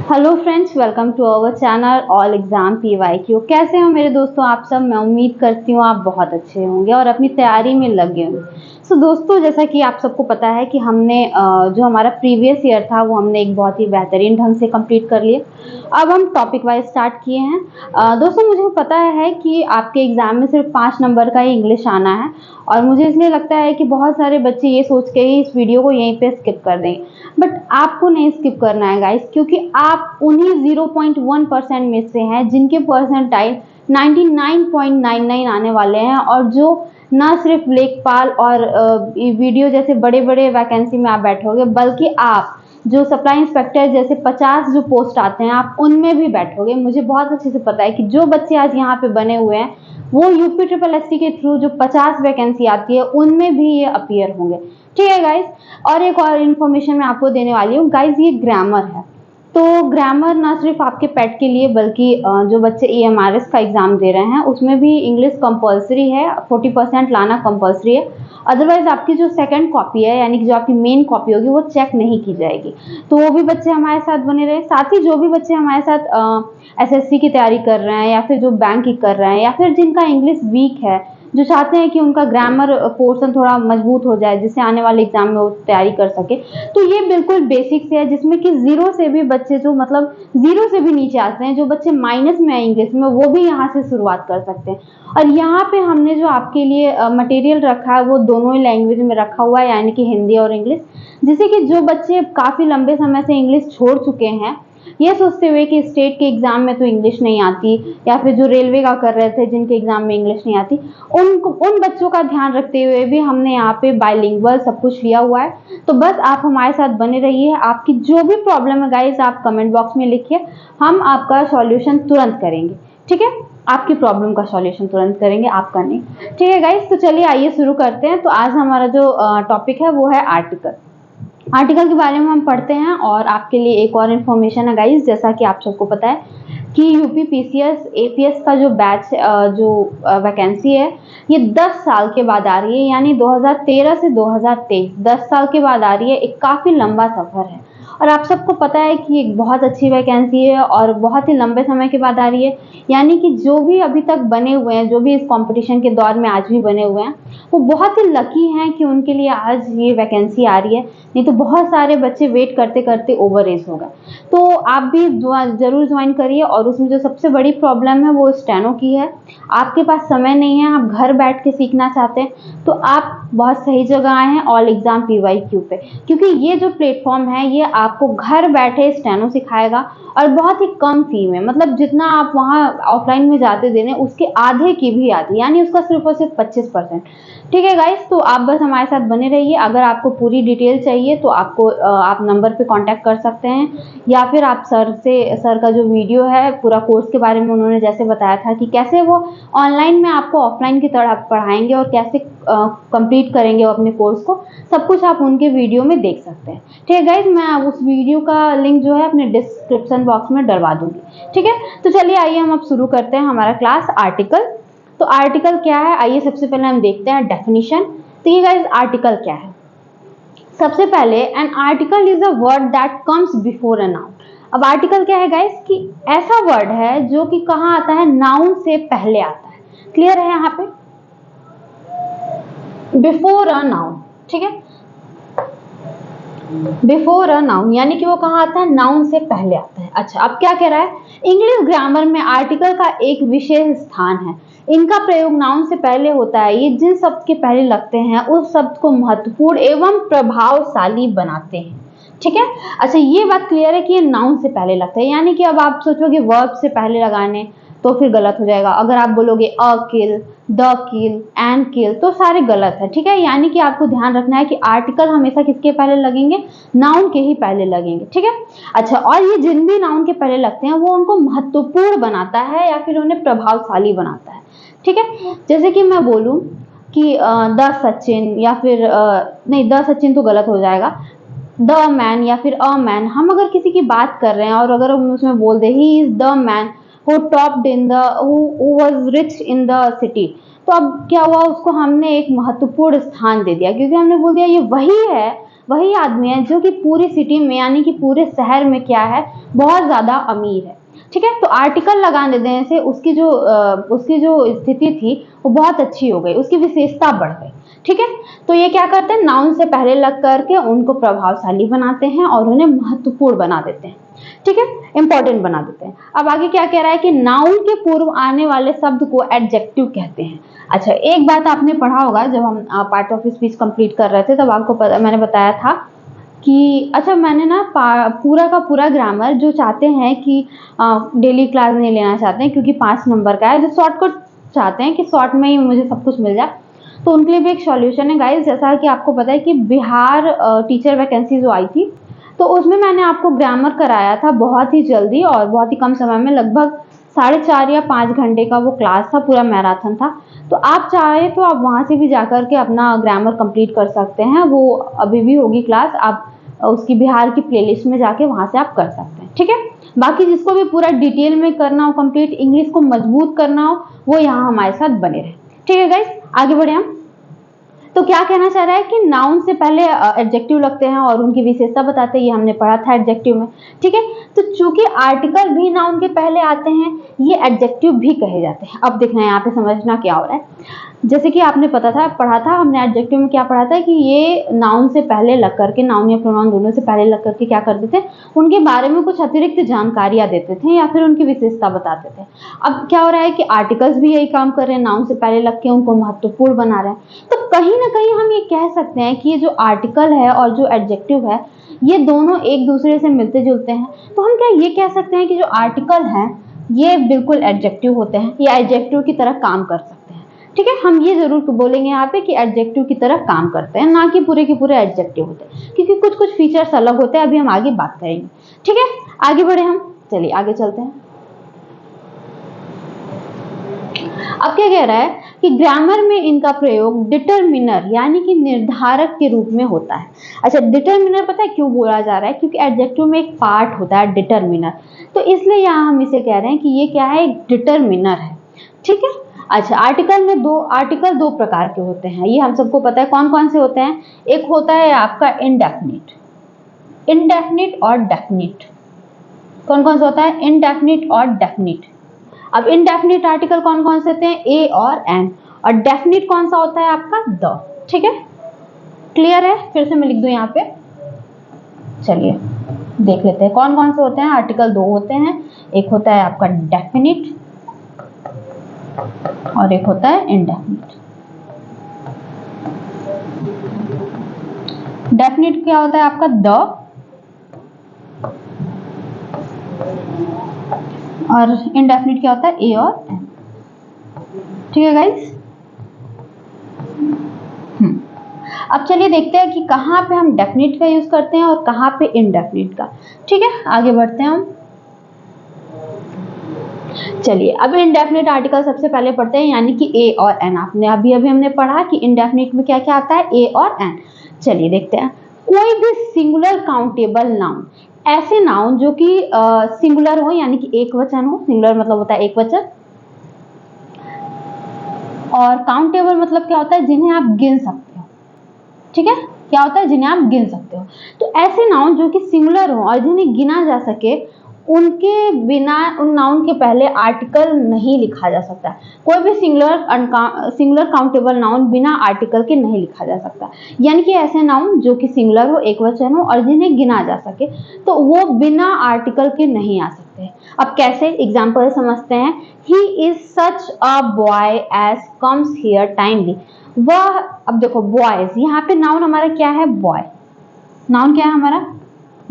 Hello friends, welcome to our channel all exam PYQ। कैसे हो मेरे दोस्तों आप सब। मैं उम्मीद करती हूँ आप बहुत अच्छे होंगे और अपनी तैयारी में लगे होंगे। दोस्तों, जैसा कि आप सबको पता है कि हमने जो हमारा प्रीवियस ईयर था वो हमने एक बहुत ही बेहतरीन ढंग से कंप्लीट कर लिया। अब हम टॉपिक वाइज स्टार्ट किए हैं। दोस्तों, मुझे पता है कि आपके एग्जाम में सिर्फ 5 नंबर का ही इंग्लिश आना है और मुझे इसलिए लगता है कि बहुत सारे बच्चे ये सोच के ही इस वीडियो को यहीं पे स्किप कर देंगे, बट आपको नहीं स्किप करना है गाइस, क्योंकि आप उन्हीं 0.1% में से हैं जिनके परसेंटाइल 99.99 आने वाले हैं और जो न सिर्फ लेखपाल और वीडियो जैसे बड़े बड़े वैकेंसी में आप बैठोगे, बल्कि आप जो सप्लाई इंस्पेक्टर जैसे 50 जो पोस्ट आते हैं आप उनमें भी बैठोगे। मुझे बहुत अच्छे से पता है कि जो बच्चे आज यहाँ पे बने हुए हैं वो यूपी ट्रिपल एसटी के थ्रू जो 50 वैकेंसी आती है उनमें भी ये अपीयर होंगे। ठीक है गाइस। और एक और इन्फॉर्मेशन मैं आपको देने वाली हूँ गाइस, ये ग्रामर है। तो ग्रामर ना सिर्फ आपके पेट के लिए बल्कि जो बच्चे EMRS का एग्जाम दे रहे हैं उसमें भी इंग्लिश कंपलसरी है, 40% लाना कंपलसरी है। अदरवाइज आपकी जो सेकंड कॉपी है यानी कि जो आपकी मेन कॉपी होगी वो चेक नहीं की जाएगी। तो वो भी बच्चे हमारे साथ बने रहे। साथ ही जो भी बच्चे हमारे साथ SSC की तैयारी कर रहे हैं या फिर जो बैंक की कर रहे हैं या फिर जिनका इंग्लिश वीक है, जो चाहते हैं कि उनका ग्रामर पोर्शन थोड़ा मजबूत हो जाए जिससे आने वाले एग्जाम में वो तैयारी कर सके, तो ये बिल्कुल बेसिक से है जिसमें कि जीरो से भी बच्चे जो मतलब जीरो से भी नीचे आते हैं, जो बच्चे माइनस में है इंग्लिश में, वो भी यहाँ से शुरुआत कर सकते हैं। और यहाँ पे हमने जो आपके लिए मटेरियल रखा है वो दोनों ही लैंग्वेज में रखा हुआ है, यानी कि हिंदी और इंग्लिश, जिससे कि जो बच्चे काफ़ी लंबे समय से इंग्लिश छोड़ चुके हैं, ये सोचते हुए कि स्टेट के एग्जाम में तो इंग्लिश नहीं आती, या फिर जो रेलवे का कर रहे थे जिनके एग्जाम में इंग्लिश नहीं आती, उन बच्चों का ध्यान रखते हुए भी हमने यहाँ पे बाइलिंगुअल सब कुछ लिया हुआ है। तो बस आप हमारे साथ बने रहिए। आपकी जो भी प्रॉब्लम है गाइस आप कमेंट बॉक्स में लिखिए, हम आपका सॉल्यूशन तुरंत करेंगे। ठीक है, आपकी प्रॉब्लम का सॉल्यूशन तुरंत करेंगे, आपका नहीं। ठीक है गाइस, तो चलिए आइए शुरू करते हैं। तो आज हमारा जो टॉपिक है वो है आर्टिकल। आर्टिकल के बारे में हम पढ़ते हैं। और आपके लिए एक और इन्फॉर्मेशन है गाइस, जैसा कि आप सबको पता है कि यूपी PCS APS का जो बैच जो वैकेंसी है ये 10 साल के बाद आ रही है, यानी 2013 से 2023 10 साल के बाद आ रही है। एक काफ़ी लंबा सफ़र है और आप सबको पता है कि एक बहुत अच्छी वैकेंसी है और बहुत ही लंबे समय के बाद आ रही है। यानी कि जो भी अभी तक बने हुए हैं, जो भी इस कंपटीशन के दौर में आज भी बने हुए हैं, वो बहुत ही लकी हैं कि उनके लिए आज ये वैकेंसी आ रही है, नहीं तो बहुत सारे बच्चे वेट करते करते ओवर एज हो गए। तो आप भी ज़रूर ज्वाइन करिए। और उसमें जो सबसे बड़ी प्रॉब्लम है वो स्टेनो की है। आपके पास समय नहीं है, आप घर बैठ के सीखना चाहते हैं, तो आप बहुत सही जगह आए हैं ऑल एग्जाम PYQ पे, क्योंकि ये जो प्लेटफॉर्म है ये आपको घर बैठे स्टेनो सिखाएगा और बहुत ही कम फी में, मतलब जितना आप वहाँ ऑफलाइन में जाते देने उसके आधे की भी आती, यानी उसका सिर्फ और सिर्फ 25%। ठीक है गाइस, तो आप बस हमारे साथ बने रहिए। अगर आपको पूरी डिटेल चाहिए तो आप नंबर पे कांटेक्ट कर सकते हैं, या फिर आप सर का जो वीडियो है पूरा कोर्स के बारे में उन्होंने जैसे बताया था कि कैसे वो ऑनलाइन में आपको ऑफलाइन की तरह पढ़ाएंगे और कैसे कंप्लीट करेंगे वो अपने कोर्स को, सब कुछ आप उनके वीडियो में देख सकते हैं। ठीक है गाइज, मैं उस वीडियो का लिंक जो है अपने डिस्क्रिप्शन बॉक्स में डलवा दूंगी। ठीक है, तो चलिए आइए हम अब शुरू करते हैं हमारा क्लास आर्टिकल। तो आर्टिकल क्या है, आइए सबसे पहले हम देखते हैं डेफिनेशन। तो ये गाइज आर्टिकल क्या है। सबसे पहले an article is a word that comes before a noun. अब आर्टिकल क्या है गाइस कि ऐसा वर्ड है जो कि कहाँ आता है, नाउन से पहले आता है। क्लियर है यहाँ पे, बिफोर अ नाउन। ठीक है, बिफोर अ नाउन यानी कि वो कहाँ आता है, नाउन से पहले आता है। अच्छा, अब क्या कह रहा है, इंग्लिश ग्रामर में आर्टिकल का एक विशेष स्थान है। इनका प्रयोग नाउन से पहले होता है। ये जिन शब्द के पहले लगते हैं उस शब्द को महत्वपूर्ण एवं प्रभावशाली बनाते हैं। ठीक है, अच्छा ये बात क्लियर है कि ये नाउन से पहले लगता है, यानी कि अब आप सोचोगे वर्ब से पहले लगाने तो फिर गलत हो जाएगा। अगर आप बोलोगे अ किल, द किल, एंड किल, तो सारे गलत है। ठीक है, यानी कि आपको ध्यान रखना है कि आर्टिकल हमेशा किसके पहले लगेंगे, नाउन के ही पहले लगेंगे। ठीक है, अच्छा, और ये जिन भी नाउन के पहले लगते हैं वो उनको महत्वपूर्ण बनाता है या फिर उन्हें प्रभावशाली बनाता है। ठीक है, जैसे कि मैं बोलूं कि द सचिन, या फिर नहीं, द सचिन तो गलत हो जाएगा, द मैन या फिर अ मैन। हम अगर किसी की बात कर रहे हैं और अगर हम उसमें बोल दे he is the man who topped in the who was rich in the city, तो अब क्या हुआ, उसको हमने एक महत्वपूर्ण स्थान दे दिया, क्योंकि हमने बोल दिया ये वही है वही आदमी है जो कि पूरी सिटी में यानी कि पूरे शहर में क्या है, बहुत ज्यादा अमीर है। ठीक है, तो आर्टिकल लगाने देने से उसकी जो स्थिति थी वो बहुत अच्छी हो गई, उसकी विशेषता बढ़ गई। ठीक है, तो ये क्या करते हैं, नाउन से पहले लग करके उनको प्रभावशाली बनाते हैं और उन्हें महत्वपूर्ण बना देते हैं। ठीक है, इंपॉर्टेंट बना देते हैं। अब आगे क्या कह रहा है कि नाउन के पूर्व आने वाले शब्द को एडजेक्टिव कहते हैं। अच्छा, एक बात आपने पढ़ा होगा जब हम पार्ट ऑफ स्पीच कंप्लीट कर रहे थे, तब आपको मैंने बताया था कि अच्छा, मैंने ना पूरा का पूरा ग्रामर जो चाहते हैं कि डेली क्लास नहीं लेना चाहते हैं क्योंकि 5 नंबर का है, जो शॉर्टकट चाहते हैं कि शॉर्ट में ही मुझे सब कुछ मिल जाए, तो उनके लिए भी एक सॉल्यूशन है गाइस। जैसा कि आपको पता है कि बिहार टीचर वैकेंसी जो आई थी, तो उसमें मैंने आपको ग्रामर कराया था बहुत ही जल्दी और बहुत ही कम समय में, लगभग 4.5 या 5 घंटे का वो क्लास था, पूरा मैराथन था। तो आप चाहे तो आप वहाँ से भी जाकर के अपना ग्रामर कंप्लीट कर सकते हैं, वो अभी भी होगी क्लास, आप उसकी बिहार की प्लेलिस्ट में जाके वहाँ से आप कर सकते हैं। ठीक है, बाकी जिसको भी पूरा डिटेल में करना हो, कंप्लीट इंग्लिश को मजबूत करना हो, वो यहाँ हमारे साथ बने रहे। ठीक है गाइस, आगे बढ़े हम। तो क्या कहना चाह रहा है कि नाउन से पहले एडजेक्टिव लगते हैं और उनकी विशेषता बताते हैं, ये हमने पढ़ा था एडजेक्टिव में। ठीक है, तो चूंकि आर्टिकल भी नाउन के पहले आते हैं, ये एडजेक्टिव भी कहे जाते हैं। अब देखना यहाँ पे समझना क्या हो रहा है। जैसे कि आपने पढ़ा था हमने एडजेक्टिव में क्या पढ़ा था कि ये नाउन से पहले लग करके, नाउन या प्रोनाउन दोनों से पहले लग करके क्या करते थे, उनके बारे में कुछ अतिरिक्त जानकारियां देते थे या फिर उनकी विशेषता बताते थे। अब क्या हो रहा है कि आर्टिकल्स भी यही काम कर रहे हैं, नाउन से पहले लग के उनको महत्वपूर्ण बना रहे हैं। तो कहीं ना कहीं हम ये कह सकते हैं कि ये जो आर्टिकल है और जो एडजेक्टिव है, ये दोनों एक दूसरे से मिलते जुलते हैं। तो हम क्या ये कह सकते हैं कि जो आर्टिकल है ये बिल्कुल एडजेक्टिव होते हैं, ये एडजेक्टिव की तरह काम कर सकते हैं। ठीक है, हम ये जरूर बोलेंगे यहाँ पे कि एडजेक्टिव की तरह काम करते हैं, ना कि पूरे के पूरे एडजेक्टिव होते हैं, क्योंकि कुछ कुछ फीचर्स अलग होते हैं। अभी हम आगे बात करेंगे। ठीक है, आगे बढ़े हम, चलिए आगे चलते हैं। अब क्या कह रहा है कि ग्रामर में इनका प्रयोग डिटरमिनर यानी कि निर्धारक के रूप में होता है। अच्छा, डिटरमिनर पता है क्यों बोला जा रहा है, क्योंकि एडजेक्टिव में एक पार्ट होता है डिटरमिनर, तो इसलिए यहाँ हम इसे कह रहे हैं कि ये क्या है, एक डिटरमिनर है। ठीक है, अच्छा, आर्टिकल दो प्रकार के होते हैं, ये हम सबको पता है। कौन कौन से होते हैं? एक होता है आपका इंडेफिनिट और डेफिनिट। कौन कौन सा होता है? इंडेफिनिट और डेफिनिट। अब इनडेफिनिट आर्टिकल कौन कौन से होते हैं? ए और एन। और डेफिनिट कौन सा होता है आपका? द। ठीक है, क्लियर है? फिर से मैं लिख दूं यहाँ पे, चलिए देख लेते हैं कौन कौन से होते हैं। आर्टिकल 2 होते हैं, एक होता है आपका डेफिनिट और एक होता है इनडेफिनिट। डेफिनिट क्या होता है आपका? द, और इनडेफिनिट क्या होता है? ए और एन। ठीक है गाइस, अब चलिए देखते हैं कि कहाँ पे हम डेफिनिट का यूज करते हैं और कहाँ पे इनडेफिनिट का। ठीक है, आगे बढ़ते हैं हम। चलिए अब इनडेफिनिट आर्टिकल सबसे पहले पढ़ते हैं, यानी कि ए और एन। आपने अभी हमने पढ़ा कि इनडेफिनिट में क्या क्या आता है, ए और एन। चलिए देखते हैं। कोई भी सिंगुलर काउंटेबल नाउन, ऐसे नाउन जो कि सिंगुलर हो यानी कि एक वचन हो। सिंगुलर मतलब होता है एक वचन, और काउंटेबल मतलब क्या होता है? जिन्हें आप गिन सकते हो। ठीक है, क्या होता है? जिन्हें आप गिन सकते हो। तो ऐसे नाउन जो कि सिंगुलर हो और जिन्हें गिना जा सके, उनके बिना उन नाउन के पहले आर्टिकल नहीं लिखा जा सकता। कोई भी सिंगुलर काउंटेबल नाउन बिना आर्टिकल के नहीं लिखा जा सकता। यानी कि ऐसे नाउन जो कि सिंगुलर हो, एक वचन हो और जिन्हें गिना जा सके, तो वो बिना आर्टिकल के नहीं आ सकते। अब कैसे? एग्जाम्पल समझते हैं। He is such a boy as comes here timely. वह, अब देखो बॉयज, यहाँ पे नाउन हमारा क्या है? बॉय। नाउन क्या है हमारा?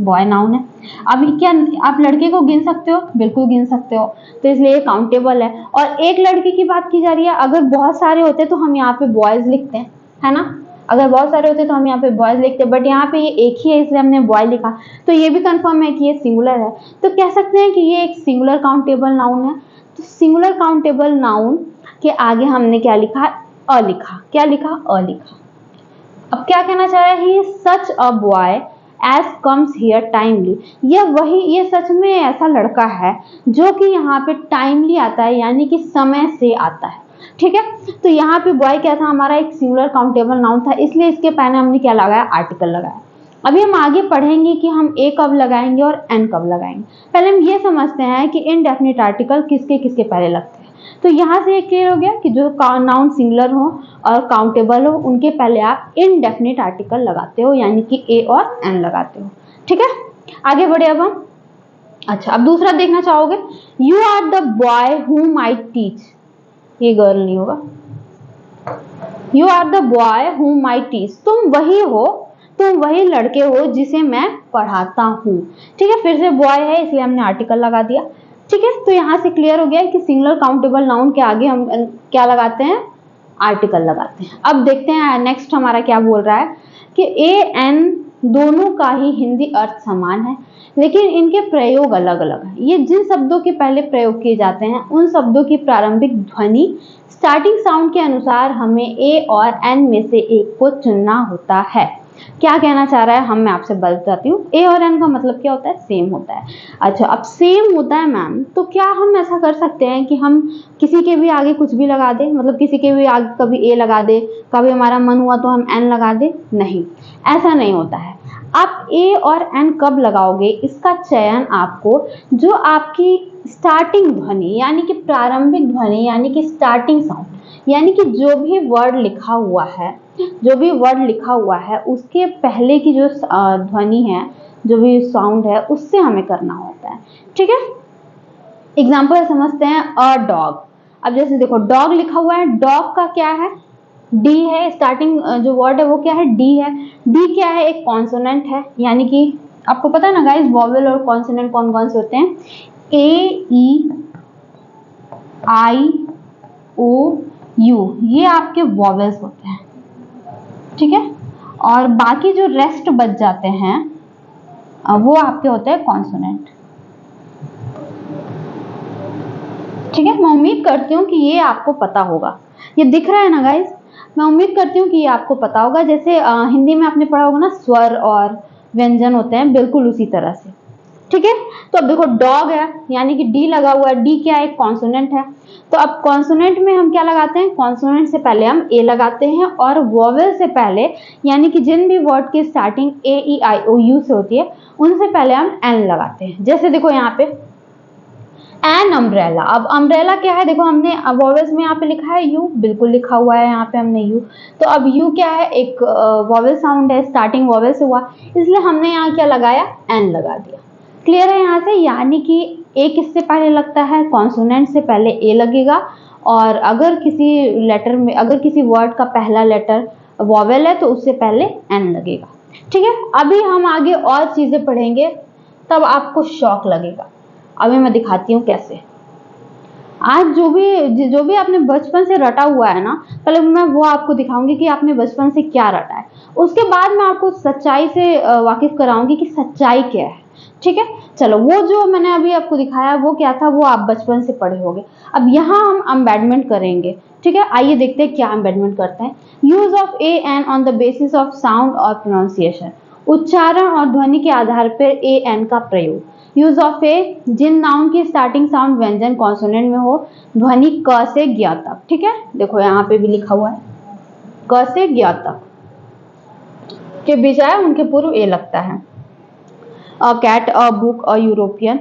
बॉय नाउन है। अब क्या आप लड़के को गिन सकते हो? बिल्कुल गिन सकते हो, तो इसलिए ये काउंटेबल है। और एक लड़के की बात की जा रही है, अगर बहुत सारे होते तो हम यहाँ पे बॉयज लिखते हैं, है ना? अगर बहुत सारे होते तो हम यहाँ पे बॉयज लिखते हैं, बट यहाँ पे ये एक ही है इसलिए हमने बॉय लिखा। तो ये भी कंफर्म है कि ये सिंगुलर है, तो कह सकते हैं कि ये एक सिंगुलर काउंटेबल नाउन है। तो सिंगुलर काउंटेबल नाउन के आगे हमने क्या लिखा? अ लिखा। क्या लिखा? अ लिखा। अब क्या कहना चाह रहा है? He such a boy as comes here timely. ये सच में ऐसा लड़का है जो कि यहाँ पे टाइमली आता है, यानी कि समय से आता है। ठीक है, तो यहाँ पे बॉय क्या था? हमारा एक सिंगुलर काउंटेबल नाउन था, इसलिए इसके पहले हमने क्या लगाया? आर्टिकल लगाया। अभी हम आगे पढ़ेंगे कि हम ए कब लगाएंगे और एन कब लगाएंगे। पहले हम ये समझते हैं कि इनडेफिनिट आर्टिकल किसके किसके पहले लगते हैं। तो यहाँ से ये क्लियर हो गया कि जो नाउन सिंगुलर हो और काउंटेबल हो उनके पहले आप इनडेफिनिट आर्टिकल लगाते हो, यानी कि ए और एन लगाते हो। ठीक है, आगे बढ़े अब हम। अच्छा, अब दूसरा देखना चाहोगे, यू आर द बॉय हुम आई टीच। ये गर्ल नहीं होगा। यू आर द बॉय हुम आई टीच, तुम वही लड़के हो जिसे मैं पढ़ाता हूँ। ठीक है, फिर से बॉय है इसलिए हमने आर्टिकल लगा दिया। ठीक है, तो यहाँ से क्लियर हो गया कि सिंगुलर काउंटेबल नाउन के आगे हम क्या लगाते हैं, आर्टिकल लगाते हैं। अब देखते हैं नेक्स्ट हमारा क्या बोल रहा है कि ए एन दोनों का ही हिंदी अर्थ समान है, लेकिन इनके प्रयोग अलग अलग है। ये जिन शब्दों के पहले प्रयोग किए जाते हैं उन शब्दों की प्रारंभिक ध्वनि स्टार्टिंग साउंड के अनुसार हमें ए और एन में से एक को चुनना होता है। क्या कहना चाह रहा है, हम मैं आपसे बताती हूँ। ए और एन का मतलब क्या होता है, सेम होता है। अच्छा, अब सेम होता है मैम, तो क्या हम ऐसा कर सकते हैं कि हम किसी के भी आगे कुछ भी लगा दें, मतलब किसी के भी आगे कभी ए लगा दे, कभी हमारा मन हुआ तो हम एन लगा दे? नहीं, ऐसा नहीं होता है। आप ए और एन कब लगाओगे, इसका चयन आपको जो आपकी स्टार्टिंग ध्वनि यानी कि प्रारंभिक ध्वनि यानी कि स्टार्टिंग साउंड, यानी कि जो भी वर्ड लिखा हुआ है उसके पहले की जो ध्वनि है, जो भी साउंड है, उससे हमें करना होता है। ठीक है, एग्जाम्पल समझते हैं। अ डॉग, अब जैसे देखो डॉग लिखा हुआ है, डॉग का क्या है, डी है। स्टार्टिंग जो वर्ड है वो क्या है, डी है। डी क्या है, एक कॉन्सोनेंट है, यानी कि आपको पता है ना गाइस, वॉवेल और कॉन्सोनेंट कौन कौन से होते हैं, ए ई आई ओ यू, ये आपके वॉवेल्स होते हैं। ठीक है, और बाकी जो रेस्ट बच जाते हैं वो आपके होते हैं कॉन्सोनेंट। ठीक है, मैं उम्मीद करती हूँ कि ये आपको पता होगा। ये दिख रहा है ना गाइस, मैं उम्मीद करती हूँ कि ये आपको पता होगा। जैसे हिंदी में आपने पढ़ा होगा ना, स्वर और व्यंजन होते हैं, बिल्कुल उसी तरह से। ठीक है, तो अब देखो डॉग है यानी कि डी लगा हुआ है। डी क्या है, एक कॉन्सोनेंट है। तो अब कॉन्सोनेंट में हम क्या लगाते हैं, कॉन्सोनेंट से पहले हम ए लगाते हैं, और वॉवेल से पहले यानी कि जिन भी वर्ड की starting A E I O you से होती है उनसे पहले हम एन लगाते हैं। जैसे देखो यहाँ पे एन अम्ब्रेला। अब अम्ब्रेला क्या है, देखो हमने वॉवेल्स में यहाँ पे लिखा है यू, बिल्कुल लिखा हुआ है यहाँ पे हमने यू। तो अब यू क्या है, एक वॉवेल साउंड है, स्टार्टिंग वॉवेल से हुआ, इसलिए हमने यहाँ क्या लगाया, एन लगा दिया। क्लियर है यहाँ से, यानी कि ए किससे पहले लगता है, कॉन्सोनेंट से पहले ए लगेगा, और अगर किसी लेटर में, अगर किसी वर्ड का पहला लेटर वॉवेल है तो उससे पहले एन लगेगा। ठीक है, अभी हम आगे और चीजें पढ़ेंगे, तब आपको शौक लगेगा। अभी मैं दिखाती हूँ कैसे। आज जो भी आपने बचपन से रटा हुआ है ना, पहले मैं वो आपको दिखाऊंगी कि आपने बचपन से क्या रटा है, उसके बाद मैं आपको सच्चाई से वाकिफ कराऊंगी कि सच्चाई क्या है। ठीक है, चलो, वो जो मैंने अभी आपको दिखाया वो क्या था, वो आप बचपन से पढ़े होंगे। अब यहाँ हम एम्बेडमेंट करेंगे। ठीक है, आइए देखते हैं क्या एम्बेडमेंट करते हैं। Use of a an on the basis of sound और प्रोनाउंसिएशन, उच्चारण और ध्वनि के आधार पर ए एन का प्रयोग। यूज ऑफ ए, जिन नाउन की स्टार्टिंग साउंड व्यंजन कॉन्सोनेंट में हो, ध्वनि क से ज्ञ तक। ठीक है, देखो यहाँ पे भी लिखा हुआ है क से ज्ञ तक के बजाय उनके पूर्व ए लगता है। A cat, a book, a European.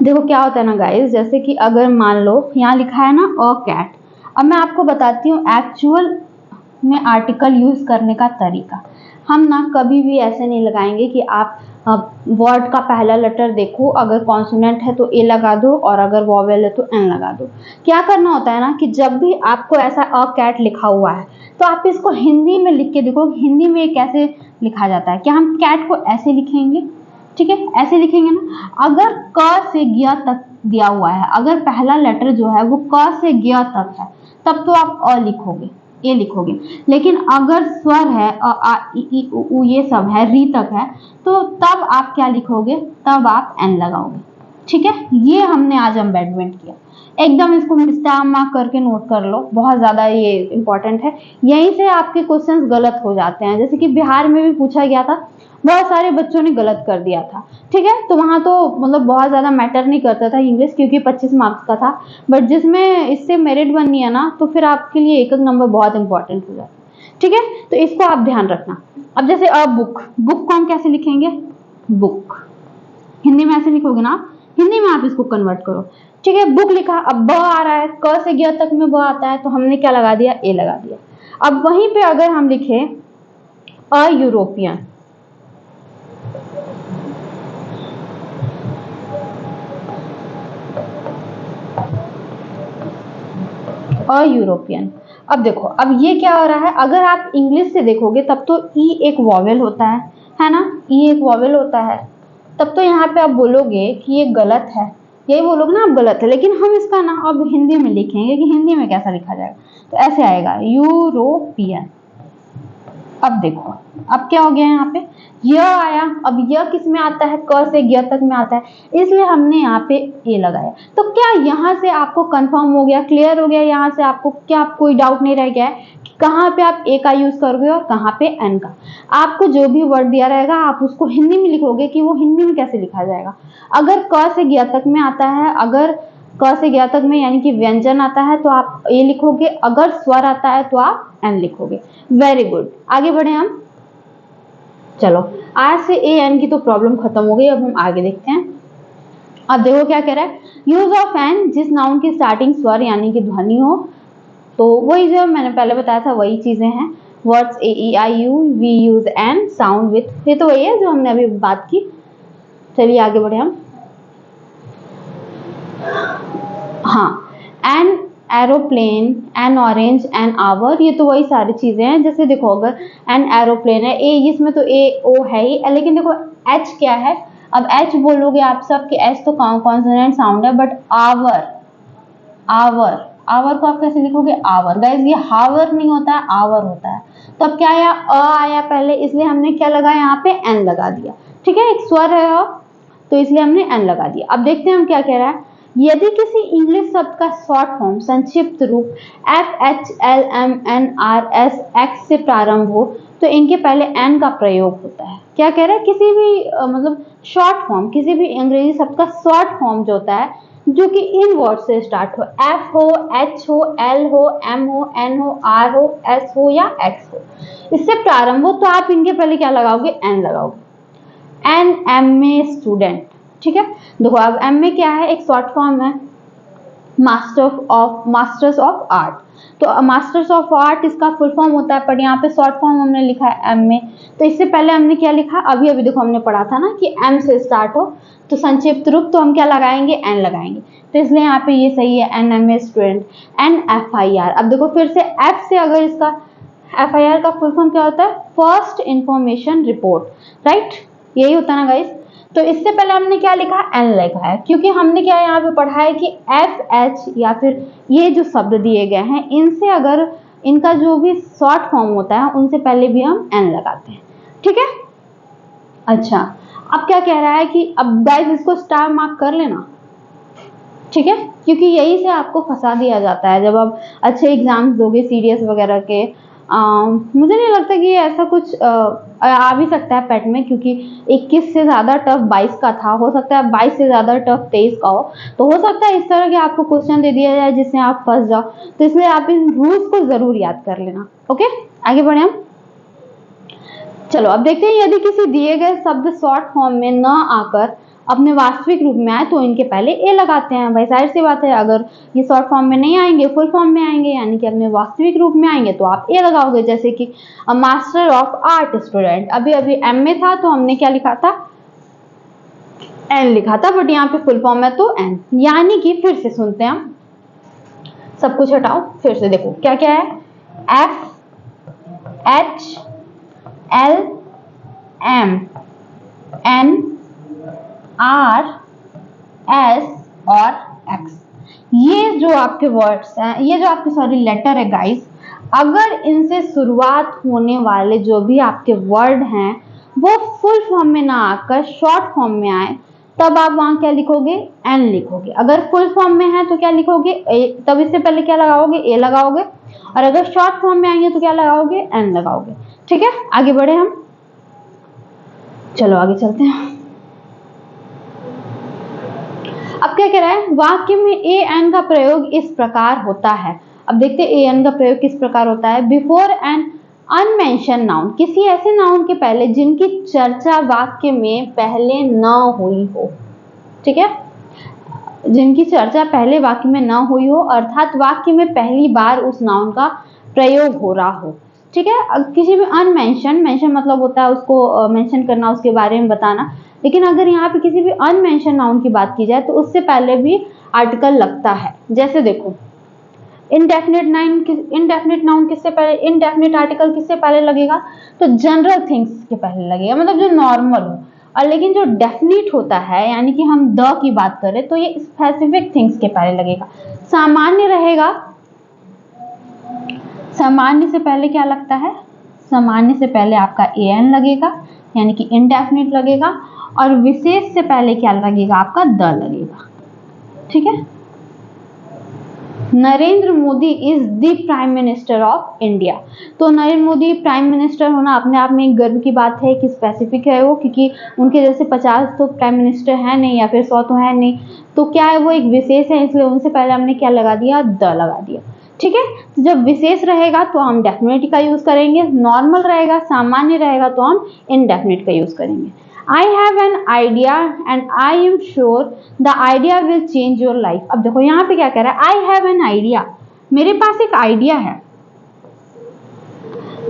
देखो क्या होता है ना गाइस, जैसे कि अगर मान लो यहाँ लिखा है ना अ कैट, अब मैं आपको बताती हूँ एक्चुअल में आर्टिकल यूज करने का तरीका। हम ना कभी भी ऐसे नहीं लगाएंगे कि आप वर्ड का पहला लेटर देखो, अगर कॉन्सोनेंट है तो ए लगा दो और अगर वॉवेल है तो एन लगा दो। क्या करना होता है ना कि जब भी आपको ऐसा अ कैट लिखा हुआ है तो आप इसको हिंदी में लिख के देखो, हिंदी में कैसे लिखा जाता है। क्या हम कैट को ऐसे लिखेंगे, ठीक है, ऐसे लिखेंगे ना। अगर क से ज्ञ तक दिया हुआ है, अगर पहला लेटर जो है वो क से ज्ञ तक है, तब तो आप अ लिखोगे, ए लिखोगे। लेकिन अगर स्वर है अ आ इ ई उ ऊ ये सब है, री तक है, तो तब आप क्या लिखोगे, तब आप एन लगाओगे। ठीक है, ये हमने आज एम्बेडमेंट किया। एकदम इसको स्टार मार्क करके नोट कर लो, बहुत ज्यादा ये इंपॉर्टेंट है। यहीं से आपके क्वेश्चंस गलत हो जाते हैं, जैसे कि बिहार में भी पूछा गया था, बहुत सारे बच्चों ने गलत कर दिया था। ठीक है, तो वहां तो मतलब बहुत ज्यादा मैटर नहीं करता था इंग्लिश, क्योंकि 25 मार्क्स का था। बट जिसमें इससे मेरिट बननी है ना, तो फिर आपके लिए एक एक नंबर बहुत इंपॉर्टेंट हो जाता है। ठीक है, तो इसको आप ध्यान रखना। अब जैसे अ बुक, बुक को हम कैसे लिखेंगे, बुक, हिंदी में ऐसे लिखोगे ना, हिंदी में आप इसको कन्वर्ट करो। ठीक है, बुक लिखा, अब ब आ रहा है, क से ग तक में ब आता है, तो हमने क्या लगा दिया, ए लगा दिया। अब वहीं पे अगर हम लिखे अ यूरोपियन, अ यूरोपियन, अब देखो, अब ये क्या हो रहा है, अगर आप इंग्लिश से देखोगे तब तो ई एक वॉवेल होता है ना, ई एक वॉवेल होता है, तब तो यहाँ पे आप बोलोगे कि ये गलत है, यही बोलोगे ना आप, गलत है। लेकिन हम इसका ना अब हिंदी में लिखेंगे कि हिंदी में कैसा लिखा जाएगा, तो ऐसे आएगा यूरोपियन। अब देखो, अब क्या हो गया यहाँ पे, यह आया, अब यह किस में आता है, क से ग तक में आता है, इसलिए हमने यहाँ पे ए लगाया। तो क्या यहाँ से आपको कंफर्म हो गया, क्लियर हो गया, यहाँ से आपको क्या कोई डाउट नहीं रह गया है कि कहाँ पे आप ए का यूज करोगे और कहाँ पे एन का। आपको जो भी वर्ड दिया रहेगा आप उसको हिंदी में लिखोगे कि वो हिंदी में कैसे लिखा जाएगा। अगर क से ग तक में आता है, अगर क से ग तक में यानी कि व्यंजन आता है तो आप ए लिखोगे, अगर स्वर आता है तो आप एन लिखोगे। वेरी गुड, आगे बढ़े हम। चलो, आज से ए एन की तो प्रॉब्लम खत्म हो गई, अब हम आगे देखते हैं। अब देखो क्या कह रहा है, यूज ऑफ एन जिस नाउन की स्टार्टिंग स्वर यानी कि ध्वनि हो, तो वही जो मैंने पहले बताया था वही चीजें हैं। Words A E I U, we use an sound with, ये तो वही है जो हमने अभी बात की। चलिए आगे बढ़े हम। हाँ, an aeroplane, N orange, an hour, ये तो वही सारी चीजें हैं। जैसे देखो, अगर एन एरोप्लेन है, ए इसमें तो ए ओ है ही, लेकिन देखो एच क्या है, अब एच बोलोगे आप सब कि एच तो कॉन्सोनेंट साउंड है, बट आवर, आवर, आवर को आप कैसे लिखोगे, आवर। गाइस ये हावर नहीं होता है, आवर होता है। तो अब क्या आया, अ आया पहले, इसलिए हमने क्या लगाया, यहाँ पे एन लगा दिया। ठीक है, एक स्वर है तो इसलिए हमने एन लगा दिया। अब देखते हैं हम क्या कह रहा है, यदि किसी इंग्लिश शब्द का शॉर्ट फॉर्म संक्षिप्त रूप F H L M N R S X से प्रारंभ हो तो इनके पहले एन का प्रयोग होता है। क्या कह रहा है, किसी भी मतलब शॉर्ट फॉर्म, किसी भी अंग्रेजी शब्द का शॉर्ट फॉर्म जो होता है जो कि इन वर्ड से स्टार्ट हो, एफ हो, एच हो, एल हो, एम हो, एन हो, आर हो, एस हो या एक्स हो, इससे प्रारंभ हो तो आप इनके पहले क्या लगाओगे, एन लगाओगे। एन एम ए स्टूडेंट, ठीक है। देखो अब एम ए क्या है, एक शॉर्ट फॉर्म है मास्टर्स ऑफ आर्ट, तो मास्टर्स ऑफ आर्ट इसका फुल फॉर्म होता है, पर यहाँ पे शॉर्ट फॉर्म हमने लिखा है एम ए। तो इससे पहले हमने क्या लिखा, अभी अभी देखो हमने पढ़ा था ना कि एम से स्टार्ट हो तो संक्षिप्त रूप, तो हम क्या लगाएंगे, एन लगाएंगे। तो इसलिए यहाँ पे ये सही है, an M A student. An F I R, अब देखो फिर से एफ से, अगर इसका एफ आई आर का फुल फॉर्म क्या होता है, फर्स्ट इंफॉर्मेशन रिपोर्ट, राइट, यही होता है ना गाइस। तो इससे पहले हमने क्या लिखा, एन लिखा है, क्योंकि हमने क्या यहाँ पे पढ़ा है कि एफ एच या फिर ये जो शब्द दिए गए हैं इनसे अगर इनका जो भी शॉर्ट फॉर्म होता है उनसे पहले भी हम एन लगाते हैं। ठीक है, अच्छा अब क्या कह रहा है कि अब गाइस इसको स्टार मार्क कर लेना, ठीक है, क्योंकि यही से आपको फंसा दिया जाता है जब आप अच्छे एग्जाम्स दोगे सीडीएस वगैरह के। मुझे नहीं लगता कि ऐसा कुछ आ भी सकता है पेट में, क्योंकि 21 से ज्यादा टफ 22 का था, हो सकता है 22 से ज्यादा टफ 23 का हो, तो हो सकता है इस तरह के आपको क्वेश्चन दे दिया जाए जिससे आप फंस जाओ। तो इसलिए आप इन रूल्स को जरूर याद कर लेना। ओके, आगे बढ़े हम। चलो अब देखते हैं, यदि किसी दिए गए शब्द शॉर्ट फॉर्म में न आकर अपने वास्तविक रूप में आए तो इनके पहले ए लगाते हैं। भाई जाहिर सी बात है, अगर ये शॉर्ट फॉर्म में नहीं आएंगे, फुल फॉर्म में आएंगे यानी कि अपने वास्तविक रूप में आएंगे तो आप ए लगाओगे। जैसे कि मास्टर ऑफ आर्ट स्टूडेंट, अभी अभी एम में था तो हमने क्या लिखा था, एन लिखा था, बट यहाँ पे फुल फॉर्म है तो एन, यानी कि फिर से सुनते हैं हम, सब कुछ हटाओ, फिर से देखो क्या क्या है, F H L M N R S और एक्स, ये जो आपके वर्ड्स हैं, ये जो आपके सॉरी लेटर है गाइस, अगर इनसे शुरुआत होने वाले जो भी आपके वर्ड हैं वो फुल फॉर्म में ना आकर शॉर्ट फॉर्म में आए तब आप वहां क्या लिखोगे, एन लिखोगे। अगर फुल फॉर्म में है तो क्या लिखोगे, ए, तब इससे पहले क्या लगाओगे, ए लगाओगे, और अगर शॉर्ट फॉर्म में आएंगे तो क्या लगाओगे, एन लगाओगे। ठीक है, आगे बढ़े हम, चलो आगे चलते हैं। अब क्या कह रहा है, वाक्य में ए एन का प्रयोग इस प्रकार होता है। अब देखते हैं ए एन का प्रयोग किस प्रकार होता है, बिफोर एन अनमेंशन नाउन, किसी ऐसे नाउन के पहले जिनकी चर्चा वाक्य में पहले न हुई हो, ठीक है, जिनकी चर्चा पहले वाक्य में न हुई हो, अर्थात वाक्य में पहली बार उस नाउन का प्रयोग हो रहा हो, ठीक है। किसी भी अनमेंशन, मेंशन मतलब होता है उसको मेंशन करना, उसके बारे में बताना, लेकिन अगर यहाँ पे किसी भी अनमेंशन नाउन की बात की जाए तो उससे पहले भी आर्टिकल लगता है। जैसे देखो इंडेफिनिट नाउन किससे पहले, इंडेफिनिट आर्टिकल किससे पहले लगेगा, तो जनरल थिंग्स के पहले लगेगा, मतलब जो नॉर्मल हो। और लेकिन जो डेफिनिट होता है, यानी कि हम द की बात करें तो ये स्पेसिफिक थिंग्स के पहले लगेगा। सामान्य रहेगा, सामान्य से पहले क्या लगता है, सामान्य से पहले आपका एन लगेगा, यानी कि इंडेफिनिट लगेगा। और विशेष से पहले क्या लगेगा, आपका द लगेगा, ठीक है। Narendra Modi is the prime minister of India, तो नरेंद्र मोदी प्राइम मिनिस्टर होना अपने आप में एक गर्व की बात है कि स्पेसिफिक है वो, क्योंकि उनके जैसे 50 तो प्राइम मिनिस्टर है नहीं, या फिर 100 तो है नहीं, तो क्या है वो एक विशेष है, इसलिए उनसे पहले हमने क्या लगा दिया, द लगा दिया, ठीक है। तो जब विशेष रहेगा तो हम डेफिनेट का यूज करेंगे, नॉर्मल रहेगा, सामान्य रहेगा तो हम इनडेफिनिट का यूज करेंगे। I have an idea and I am sure the idea will change your life। अब देखो यहाँ पे क्या कह रहा है, I have an idea, मेरे पास एक आइडिया है,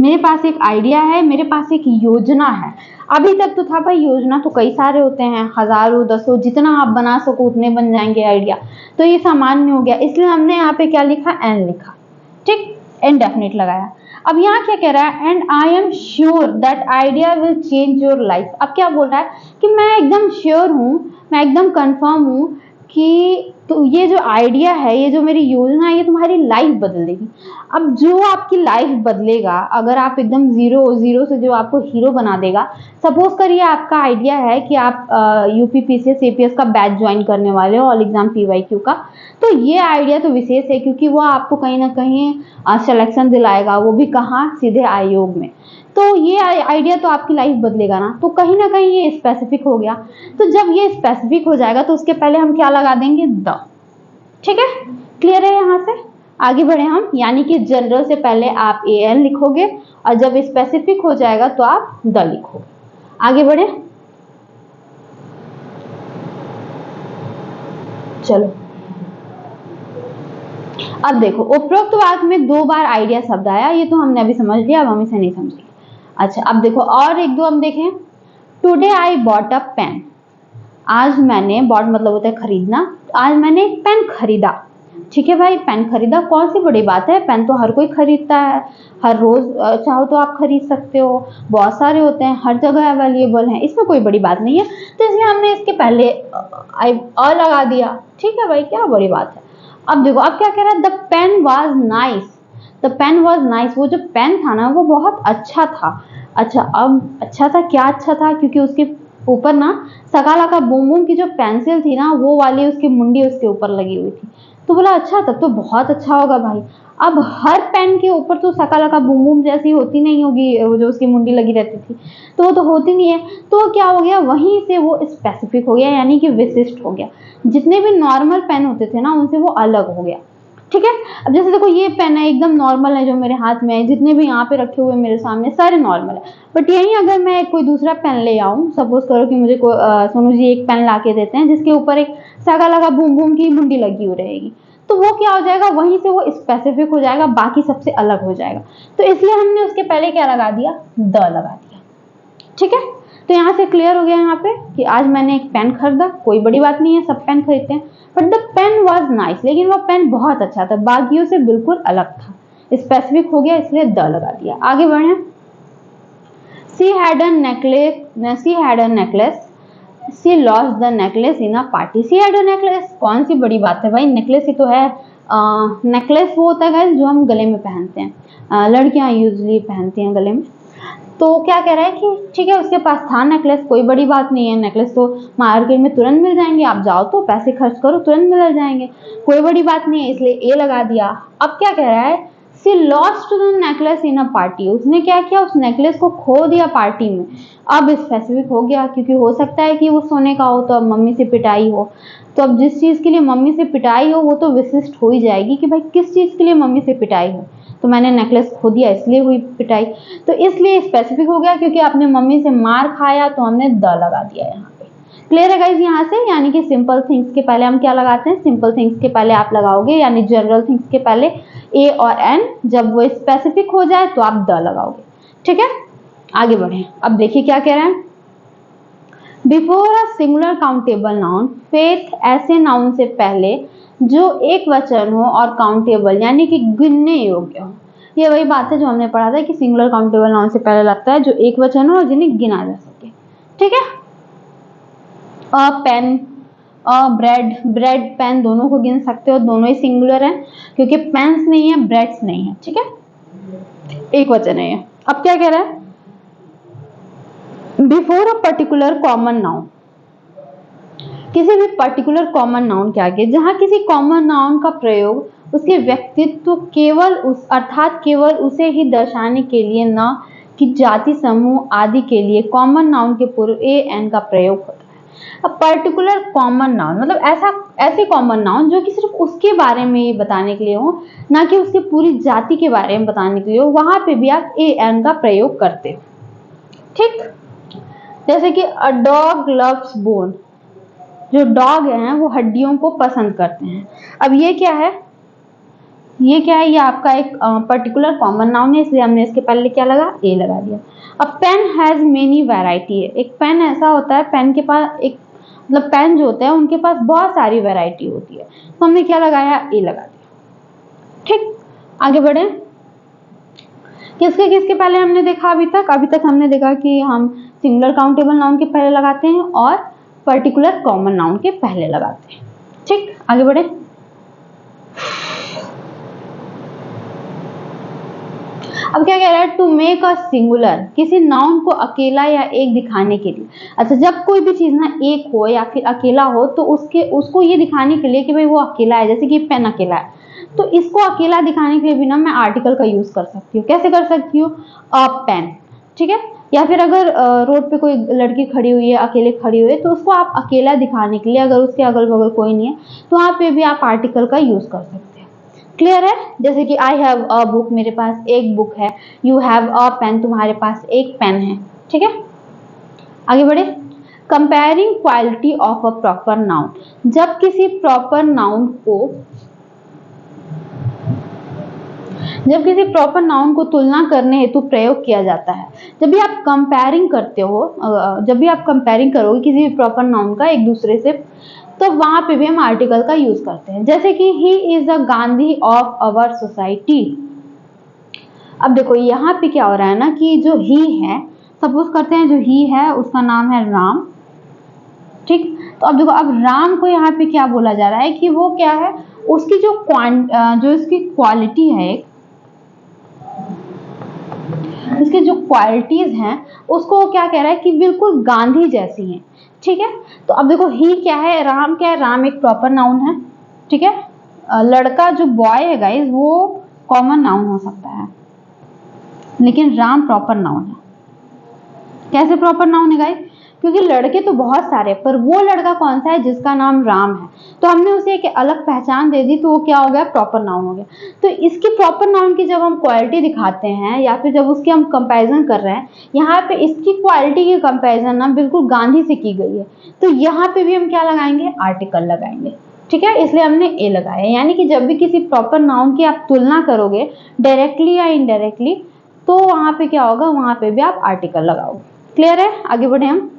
मेरे पास एक आइडिया है, मेरे पास एक योजना है। अभी तक तो था भाई योजना तो कई सारे होते हैं, हजारों दसों, जितना आप बना सको उतने बन जाएंगे आइडिया, तो ये सामान्य हो गया, इसलिए हमने यहाँ पे क्या लिखा, एन लिखा, ठीक, इनडेफिनिट लगाया। अब यहाँ क्या कह रहा है, and I am sure that idea will change your life. अब क्या बोल रहा है कि मैं एकदम श्योर हूँ, मैं एकदम कंफर्म हूँ कि तो ये जो आइडिया है, ये जो मेरी योजना है, ये तुम्हारी लाइफ बदल देगी। अब जो आपकी लाइफ बदलेगा, अगर आप एकदम जीरो से जो आपको हीरो बना देगा, सपोज करिए आपका आइडिया है कि आप यूपीपीसीएस एपीएस का बैच ज्वाइन करने वाले हो, ऑल एग्जाम पीवाईक्यू का, तो ये आइडिया तो विशेष है क्योंकि वो आपको कहीं ना कहीं सिलेक्शन दिलाएगा, वो भी कहाँ, सीधे आयोग में। तो ये आइडिया तो आपकी लाइफ बदलेगा ना, तो कहीं ना कहीं ये स्पेसिफिक हो गया। तो जब ये स्पेसिफिक हो जाएगा तो उसके पहले हम क्या लगा देंगे, द, ठीक है, क्लियर है। यहाँ से आगे बढ़े हम, यानी कि जनरल से पहले आप ए एन लिखोगे और जब स्पेसिफिक हो जाएगा तो आप द लिखोगे। आगे बढ़े, चलो अब देखो उपरोक्त वाक्य में 2 बार आइडिया शब्द आया, ये तो हमने अभी समझ लिया, अब हम इसे नहीं समझेंगे। अच्छा अब देखो और एक दो हम देखें। Today I bought a pen, आज मैंने, बॉट मतलब होता है खरीदना, आज मैंने एक पेन खरीदा, ठीक है भाई, पेन खरीदा, कौन सी बड़ी बात है, पेन तो हर कोई खरीदता है, हर रोज चाहो तो आप खरीद सकते हो, बहुत सारे होते हैं, हर जगह अवेलेबल हैं, इसमें कोई बड़ी बात नहीं है, तो इसलिए हमने इसके पहले अ लगा दिया, ठीक है भाई, क्या बड़ी बात है। अब देखो अब क्या कह रहा है, the pen was nice, the pen was nice, वो जो पेन था ना वो बहुत अच्छा था। अच्छा अब अच्छा था, क्या अच्छा था, क्योंकि उसके ऊपर ना सकाला का बूम बूम की जो पेंसिल थी ना, वो वाली उसकी मुंडी उसके ऊपर लगी हुई थी, तो बोला अच्छा तब तो बहुत अच्छा होगा भाई। अब हर पेन के ऊपर तो सकाला का बूम बूम जैसी होती नहीं होगी, वो जो उसकी मुंडी लगी रहती थी, तो वो तो होती नहीं है, तो क्या हो गया, वहीं से वो स्पेसिफिक हो गया, यानी कि विशिष्ट हो गया। जितने भी नॉर्मल पेन होते थे ना उनसे वो अलग हो गया, ठीक है। अब जैसे देखो ये पेन है एकदम नॉर्मल है, जो मेरे हाथ में है, जितने भी यहाँ पे रखे हुए मेरे सामने सारे नॉर्मल है, बट यहीं अगर मैं कोई दूसरा पेन ले आऊँ, सपोज करो कि मुझे सोनू जी एक पेन ला के देते हैं जिसके ऊपर एक सागा लगा बूम बूम की मुंडी लगी हुई रहेगी, तो वो क्या हो जाएगा, वहीं से वो स्पेसिफिक हो जाएगा, बाकी सबसे अलग हो जाएगा, तो इसलिए हमने उसके पहले क्या लगा दिया, द लगा दिया, ठीक है। तो यहाँ से क्लियर हो गया यहाँ पे कि आज मैंने एक पेन खरीदा, कोई बड़ी बात नहीं है, सब पेन खरीदते हैं, but the pen was nice, लेकिन वो पेन बहुत अच्छा था, बाकियों से बिल्कुल अलग था, स्पेसिफिक हो गया, इसलिए द लगा दिया। आगे बढ़े, she had a necklace, she lost the necklace in a party. She had a necklace, कौन सी बड़ी बात है भाई, नेकलेस ही तो है। नेकलेस वो होता है जो हम गले में पहनते हैं, लड़कियां यूजली पहनती हैं गले में। तो क्या कह रहा है कि ठीक है उसके पास था नेकलेस, कोई बड़ी बात नहीं है, नेकलेस तो मार्केट में तुरंत मिल जाएंगे, आप जाओ तो पैसे खर्च करो तुरंत मिल जाएंगे, कोई बड़ी बात नहीं है, इसलिए ए लगा दिया। अब क्या कह रहा है, she lost the necklace in a party, उसने क्या किया, उस नेकलेस को खो दिया पार्टी में। अब स्पेसिफिक हो गया, क्योंकि हो सकता है कि वो सोने का हो तो अब मम्मी से पिटाई हो, तो अब जिस चीज के लिए मम्मी से पिटाई हो वो तो विशिष्ट हो ही जाएगी कि भाई किस चीज के लिए मम्मी से पिटाई हो, तो मैंने नेकलेस खो दिया इसलिए हुई पिटाई। तो इसलिए स्पेसिफिक हो गया क्योंकि आपने मम्मी से मार खाया तो हमने द लगा दिया यहाँ पे। क्लियर है गाइज यहाँ से? यानी कि सिंपल थिंग्स के पहले हम क्या लगाते हैं, सिंपल थिंग्स के पहले आप लगाओगे, यानी जनरल थिंग्स के पहले ए और एन, जब वो स्पेसिफिक हो जाए तो आप द लगाओगे। ठीक है, आगे बढ़े। अब देखिए क्या कह रहे हैं, before a singular countable noun, faith ऐसे नाउन से पहले जो एक वचन हो और काउंटेबल यानी कि गिनने योग्य हो। ये वही बात है जो हमने पढ़ा था कि सिंगुलर काउंटेबल नाउन से पहले लगता है जो एक वचन हो और जिन्हें गिना जा सके। ठीक है, अ पेन, अ ब्रेड, ब्रेड पेन दोनों को गिन सकते हो, दोनों ही सिंगुलर हैं क्योंकि पेन्स नहीं है, ब्रेड्स नहीं है। ठीक है, एक वचन है ये। अब क्या कह रहा है, before a particular common noun, किसी भी पर्टिकुलर कॉमन नाउन के आगे, जहां किसी कॉमन नाउन का प्रयोग उसके व्यक्तित्व केवल उस अर्थात केवल उसे ही दर्शाने के लिए, न कि जाति समूह आदि के लिए, कॉमन नाउन के पूर्व ए एन का प्रयोग होता है। अब पर्टिकुलर कॉमन नाउन मतलब ऐसे कॉमन नाउन जो कि सिर्फ उसके बारे में ही बताने के लिए हो, ना कि उसकी पूरी जाति के बारे में बताने के लिए हो, वहां पे भी आप ए एन का प्रयोग करते हो। ठीक, जैसे कि अ डॉग लव्स बोन, जो डॉग हैं वो हड्डियों को पसंद करते हैं। अब ये क्या है, ये क्या है, ये आपका एक पर्टिकुलर कॉमन नाउन है, इसलिए हमने इसके पहले क्या लगा, ए लगा दिया। अब पेन हैज मेनी वैरायटी है, एक पेन ऐसा होता है, पेन के पास एक मतलब पेन जो होते हैं उनके पास बहुत सारी वैरायटी होती है, तो हमने क्या लगाया, ए लगा दिया। ठीक, आगे बढ़े। किसके किसके पहले हमने देखा अभी तक हमने देखा कि हम सिंगुलर काउंटेबल नाउन के पहले लगाते हैं और पर्टिकुलर कॉमन नाउन के पहले लगाते हैं। ठीक, आगे बढ़े। अब क्या कह रहा है, टू मेक अ सिंगुलर, किसी नाउन को अकेला या एक दिखाने के लिए। अच्छा, जब कोई भी चीज ना एक हो या फिर अकेला हो तो उसको ये दिखाने के लिए कि भाई वो अकेला है, जैसे कि पेन अकेला है, तो इसको अकेला दिखाने के लिए भी ना मैं आर्टिकल का यूज कर सकती हूँ। कैसे कर सकती हूँ, अ पेन। ठीक है, या फिर अगर रोड पे कोई लड़की खड़ी हुई है, अकेले खड़ी हुई है, तो उसको आप अकेला दिखाने के लिए, अगर उसके अगल बगल कोई नहीं है, तो वहां पे भी आप आर्टिकल का यूज कर सकते हैं। क्लियर है? जैसे कि आई हैव अ बुक, मेरे पास एक बुक है, यू हैव अ पेन, तुम्हारे पास एक पेन है। ठीक है, आगे बढ़े। Comparing quality of a proper noun, जब किसी प्रॉपर नाउन को तुलना करने हेतु प्रयोग किया जाता है। जब भी आप कंपेयरिंग करते हो, जब भी आप कंपेयरिंग करोगे किसी भी प्रॉपर नाउन का एक दूसरे से, तो वहां पे भी हम आर्टिकल का यूज करते हैं। जैसे कि ही is the Gandhi of our society. अब देखो यहाँ पे क्या हो रहा है ना कि जो ही है, सपोज करते हैं जो ही है उसका नाम है राम। ठीक, तो अब देखो, अब राम को यहाँ पे क्या बोला जा रहा है कि वो क्या है, उसकी जो इसकी क्वालिटी है, उसकी जो क्वालिटीज हैं उसको क्या कह रहा है कि बिल्कुल गांधी जैसी हैं। ठीक है, तो अब देखो ही क्या है, राम क्या है, राम एक प्रॉपर नाउन है। ठीक है, लड़का जो बॉय है गाइज वो कॉमन नाउन हो सकता है, लेकिन राम प्रॉपर नाउन है। कैसे प्रॉपर नाउन है गाइज, क्योंकि लड़के तो बहुत सारे, पर वो लड़का कौन सा है जिसका नाम राम है, तो हमने उसे एक अलग पहचान दे दी, तो वो क्या हो गया, प्रॉपर नाउन हो गया। तो इसकी प्रॉपर नाउन की जब हम क्वालिटी दिखाते हैं या फिर जब उसकी हम कंपैरिजन कर रहे हैं, यहाँ पे इसकी क्वालिटी की कंपैरिजन ना बिल्कुल गांधी से की गई है, तो यहाँ पे भी हम क्या लगाएंगे, आर्टिकल लगाएंगे। ठीक है, इसलिए हमने ए लगाया। यानी कि जब भी किसी प्रॉपर नाउन की आप तुलना करोगे डायरेक्टली या इनडायरेक्टली, तो वहां पे क्या होगा, वहां पे भी आप आर्टिकल लगाओगे। क्लियर है? आगे बढ़े हम।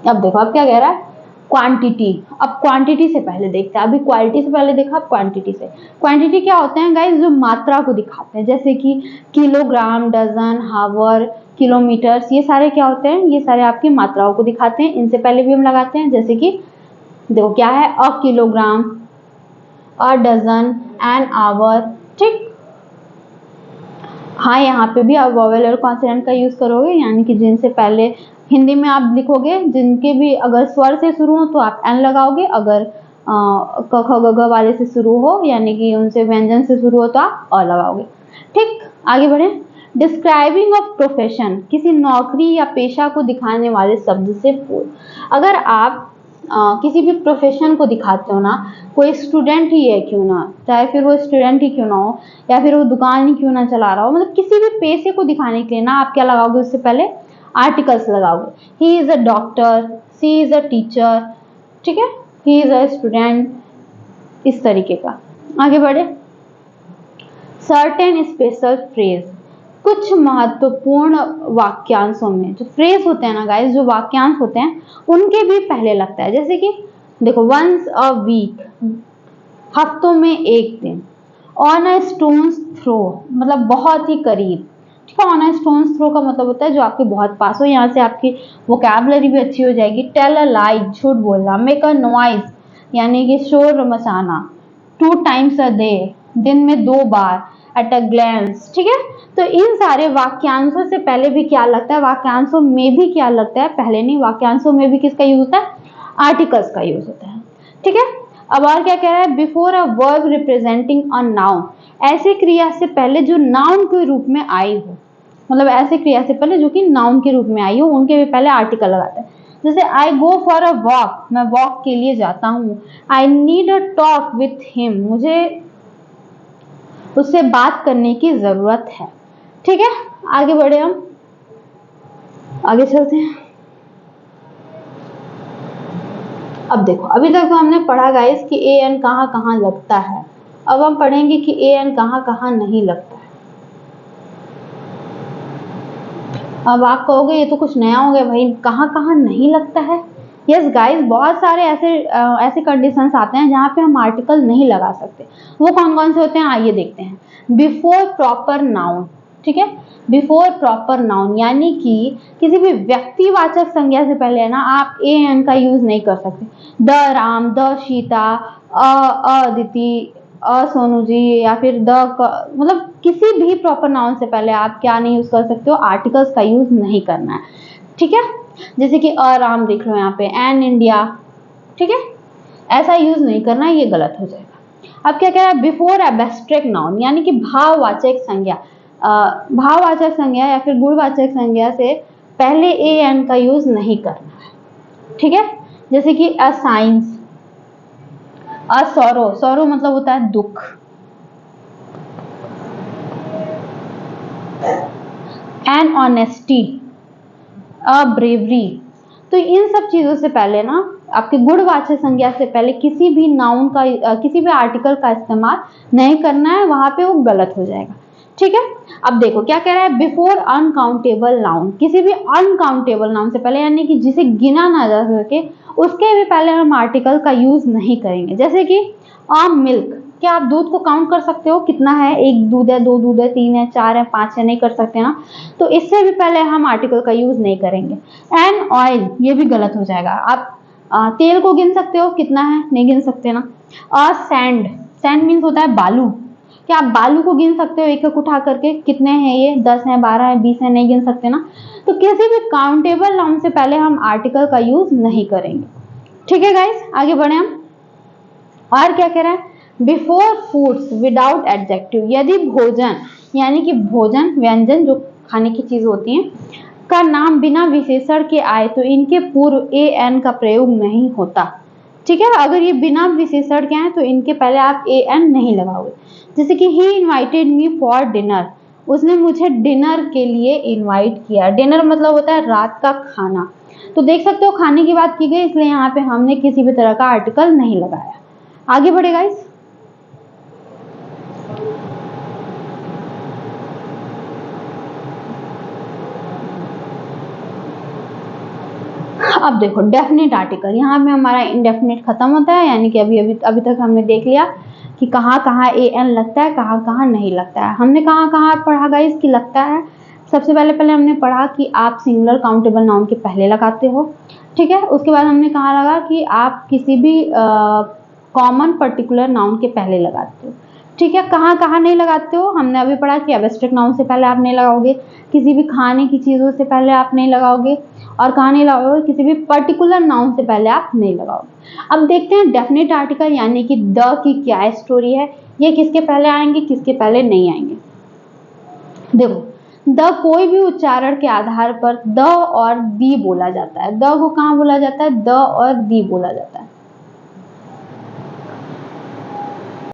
अब देखो अब क्या कह रहा है, क्वांटिटी। अब क्वांटिटी से पहले देखते हैं, अभी क्वालिटी से पहले देखा, अब क्वांटिटी से। क्वांटिटी क्या होते हैं गाइस, जो मात्रा को दिखाते हैं, जैसे कि किलोग्राम, डजन, हावर, किलोमीटर्स, ये सारे क्या होते हैं, ये सारे आपकी मात्राओं को दिखाते हैं। इनसे पहले भी हम लगाते हैं, जैसे कि देखो क्या है, a kilogram, a dozen, an hour. ठीक, हाँ यहाँ पे भी आप वोवेल और कॉन्सोनेंट का यूज करोगे, यानी कि जिनसे पहले हिंदी में आप लिखोगे, जिनके भी अगर स्वर से शुरू हो तो आप एन लगाओगे, अगर क ख ग घ वाले से शुरू हो यानी कि उनसे व्यंजन से शुरू हो तो आप अ लगाओगे। ठीक, आगे बढ़े। डिस्क्राइबिंग ऑफ प्रोफेशन, किसी नौकरी या पेशा को दिखाने वाले शब्द से पूर्व। अगर आप किसी भी प्रोफेशन को दिखाते हो ना, कोई स्टूडेंट ही है क्यों ना, चाहे फिर वो स्टूडेंट ही क्यों ना हो या फिर वो दुकान ही क्यों ना चला रहा हो, मतलब किसी भी पेशे को दिखाने के लिए ना आप क्या लगाओगे, उससे पहले आर्टिकल्स लगाओगे। He is a doctor, she is a teacher, ठीक है, ही इज अ स्टूडेंट, इस तरीके का। आगे बढ़े। सर्टेन स्पेशल फ्रेज, कुछ महत्वपूर्ण वाक्यांशों में जो फ्रेज होते हैं ना गाइस, जो वाक्यांश होते हैं उनके भी पहले लगता है। जैसे कि देखो, वंस अ वीक, हफ्तों में एक दिन। ऑन अ स्टोन्स थ्रो, मतलब बहुत ही करीब, ठीक है। ऑन अ स्टोन्स थ्रो का मतलब होता है जो आपके बहुत पास हो, यहाँ से आपकी वोकैबुलरी भी अच्छी हो जाएगी। टेल अ लाई, झूठ बोलना। मेक अ नॉइज, यानी कि शोर मचाना। 2 टाइम्स अ डे, दिन में 2 बार। एट अ ग्लैंस, ठीक है। तो इन सारे वाक्यांशों से पहले भी क्या लगता है, वाक्यांशों में भी क्या लगता है, पहले नहीं, वाक्यांशों में भी किसका यूज होता है, आर्टिकल्स का यूज होता है, ठीक है। अब और क्या कह रहा है, before a verb representing a noun, ऐसे क्रिया से पहले जो नाउन के रूप में आई हो, मतलब ऐसे क्रिया से पहले जो कि नाउन के रूप में आई हो, उनके भी पहले आर्टिकल लगाता है। जैसे आई गो फॉर अ वॉक, मैं वॉक के लिए जाता हूँ। I need a talk with him, मुझे उससे बात करने की जरूरत है, ठीक है। आगे बढ़े, हम आगे चलते हैं। अब देखो, अभी तक तो हमने पढ़ा गाइस कि ए एन कहाँ कहाँ लगता है। अब हम पढ़ेंगे कि ए एन कहाँ कहाँ नहीं लगता है। अब आप कहोगे ये तो कुछ नया हो गया भाई, कहाँ कहाँ नहीं लगता है। यस गाइस, बहुत सारे ऐसे कंडीशंस आते हैं जहाँ पे हम आर्टिकल नहीं लगा सकते। वो कौन कौन से होते हैं, आइए देखते हैं। बिफोर प्रॉपर नाउन, ठीक है। बिफोर प्रॉपर नाउन यानी कि किसी भी व्यक्तिवाचक संज्ञा से पहले ना आप ए एन का यूज नहीं कर सकते। द राम, द सीता, अदिति, सोनू जी, या फिर मतलब किसी भी प्रॉपर नाउन से पहले आप क्या नहीं यूज कर सकते हो, आर्टिकल्स का यूज नहीं करना है, ठीक है। जैसे कि अराम देख लो यहाँ पे, एन इंडिया, ठीक है, ऐसा यूज नहीं करना, ये गलत हो जाएगा। अब क्या कह रहा है, बिफोर एब्स्ट्रैक्ट नाउन यानी कि भाववाचक संज्ञा, भाववाचक संज्ञा या फिर गुणवाचक संज्ञा से पहले ए एन का यूज नहीं करना है, ठीक है। जैसे कि a science, a sorrow, sorrow मतलब होता है दुख। एन ऑनेस्टी, अ ब्रेवरी। तो इन सब चीजों से पहले ना, आपके गुणवाचक संज्ञा से पहले किसी भी नाउन का किसी भी आर्टिकल का इस्तेमाल नहीं करना है, वहां पे वो गलत हो जाएगा, ठीक है। अब देखो क्या कह रहा है, बिफोर अनकाउंटेबल नाउन, किसी भी अनकाउंटेबल नाउन से पहले यानी कि जिसे गिना ना जा सके, उसके भी पहले हम आर्टिकल का यूज नहीं करेंगे। जैसे कि मिल्क, क्या आप दूध को काउंट कर सकते हो कितना है, 1 दूध है, 2 दूध है, 3 है, 4 है, 5 है, नहीं कर सकते ना, तो इससे भी पहले हम आर्टिकल का यूज नहीं करेंगे। एंड ऑयल, ये भी गलत हो जाएगा। आप तेल को गिन सकते हो कितना है, नहीं गिन सकते ना। सैंड, सैंड मीन्स होता है बालू, क्या आप बालू को गिन सकते हो एक एक उठा करके, कितने हैं ये, 10 है, 12 है, 20 है, नहीं गिन सकते ना। तो किसी भी काउंटेबल नाउन से पहले हम आर्टिकल का यूज नहीं करेंगे, ठीक है गाइस। आगे बढ़े हम। और क्या कह रहा है, बिफोर फूड्स विदाउट एडजेक्टिव, यदि भोजन यानी कि भोजन व्यंजन जो खाने की चीज होती है का नाम बिना विशेषण के आए तो इनके पूर्व ए एन का प्रयोग नहीं होता, ठीक है। अगर ये बिना विशेषण के आए तो इनके पहले आप ए एन नहीं लगाओगे। जैसे कि ही इन्वाइटेड मी फॉर डिनर, उसने मुझे डिनर के लिए इनवाइट किया। डिनर मतलब होता है रात का खाना, तो देख सकते हो खाने की बात की गई, इसलिए यहाँ पे हमने किसी भी तरह का आर्टिकल नहीं लगाया। आगे बढ़े गाइस। अब देखो डेफिनेट आर्टिकल, यहाँ पे हमारा इंडेफिनेट खत्म होता है, यानी कि अभी तक हमने देख लिया कि कहाँ कहाँ ए एन लगता है, कहाँ कहाँ नहीं लगता है। हमने कहाँ कहाँ पढ़ा गाइस कि लगता है। सबसे पहले हमने पढ़ा कि आप सिंगुलर काउंटेबल नाउन के पहले लगाते हो, ठीक है। उसके बाद हमने कहा लगा कि आप किसी भी कॉमन पर्टिकुलर नाउन के पहले लगाते हो, ठीक है। कहाँ कहाँ नहीं लगाते हो, हमने अभी पढ़ा कि एब्स्ट्रैक्ट नाउन से पहले आप नहीं लगाओगे, किसी भी खाने की चीजों से पहले आप नहीं लगाओगे, और कहाँ नहीं लगाओगे, किसी भी पर्टिकुलर नाउन से पहले आप नहीं लगाओगे। अब देखते हैं डेफिनेट आर्टिकल यानी कि द की क्या स्टोरी है, ये किसके पहले आएंगे, किसके पहले नहीं आएंगे। देखो द कोई भी उच्चारण के आधार पर द और दी बोला जाता है। द को कहाँ बोला जाता है? द और दी बोला जाता है।